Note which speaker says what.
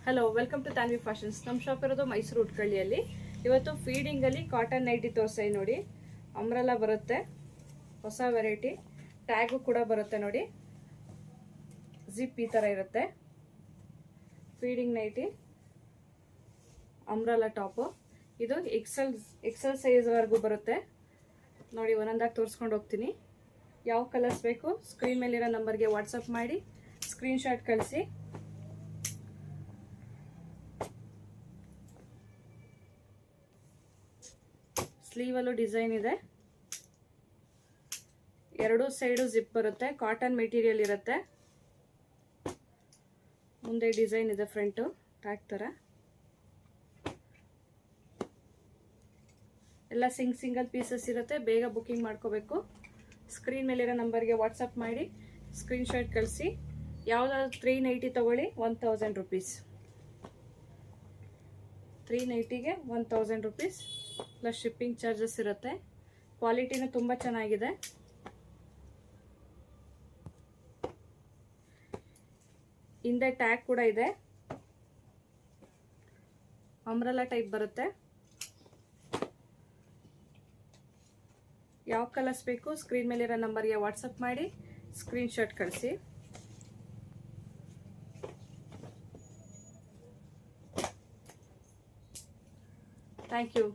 Speaker 1: Hello, welcome to Tanvi fashions. ನಮ್ಮ shop ಇರೋದು ಮೈಸೂರು ಉಟ್ಕಳ್ಳಿಯಲ್ಲಿ. ಇವತ್ತು ಫೀಡಿಂಗಲ್ಲಿ ಕಾಟನ್ ನೈಟಿ ತೋರಿಸ್ತಾ ನೋಡಿ. ಅಂಬ್ರೆಲಾ ಬರುತ್ತೆ, ಹೊಸ ವೆರೈಟಿ. ಟ್ಯಾಗು ಕೂಡ ಬರುತ್ತೆ ನೋಡಿ. ಜಿಪ್ ಈ ಥರ ಇರುತ್ತೆ. Feeding nighty, umbrella top. ಇದು ಎಕ್ಸೆಲ್ ಸೈಜ್ವರೆಗೂ ಬರುತ್ತೆ ನೋಡಿ. ಒಂದೊಂದಾಗಿ ತೋರಿಸ್ಕೊಂಡು ಹೋಗ್ತೀನಿ. ಯಾವ ಕಲರ್ಸ್ ಬೇಕು ಸ್ಕ್ರೀನ್ ಮೇಲಿರೋ ನಂಬರ್ಗೆ ವಾಟ್ಸಪ್ ಮಾಡಿ ಸ್ಕ್ರೀನ್ಶಾಟ್ ಕಳಿಸಿ. ಸ್ಲೀವಲ್ಲೂ ಡಿಸೈನ್ ಇದೆ. ಎರಡು ಸೈಡು ಜಿಪ್ ಬರುತ್ತೆ. ಕಾಟನ್ ಮೆಟೀರಿಯಲ್ ಇರುತ್ತೆ. ಮುಂದೆ ಡಿಸೈನ್ ಇದೆ, ಫ್ರಂಟು ಟ್ಯಾಗ್ ಥರ. ಎಲ್ಲ ಸಿಂಗಲ್ ಪೀಸಸ್ ಇರುತ್ತೆ. ಬೇಗ ಬುಕ್ಕಿಂಗ್ ಮಾಡ್ಕೋಬೇಕು. ಸ್ಕ್ರೀನ್ ಮೇಲಿರೋ ನಂಬರ್ಗೆ ವಾಟ್ಸಪ್ ಮಾಡಿ ಸ್ಕ್ರೀನ್ಶಾಟ್ ಕಳಿಸಿ. ಯಾವುದಾದ್ರು 390 ತಗೊಳ್ಳಿ, 1000 ರುಪೀಸ್. 390ಗೆ 1000 ರುಪೀಸ್ ಪ್ಲಸ್ ಶಿಪ್ಪಿಂಗ್ ಚಾರ್ಜಸ್ ಇರುತ್ತೆ. ಕ್ವಾಲಿಟಿನೂ ತುಂಬ ಚೆನ್ನಾಗಿದೆ. ಹಿಂದೆ ಟ್ಯಾಗ್ ಕೂಡ ಇದೆ. ಅಂಬ್ರೆಲಾ ಟೈಪ್ ಬರುತ್ತೆ. ಯಾವ ಕಲರ್ಸ್ ಬೇಕು ಸ್ಕ್ರೀನ್ ಮೇಲಿರೋ ನಂಬರ್ಗೆ ವಾಟ್ಸಪ್ ಮಾಡಿ ಸ್ಕ್ರೀನ್ಶಾಟ್ ಕಳಿಸಿ. Thank you.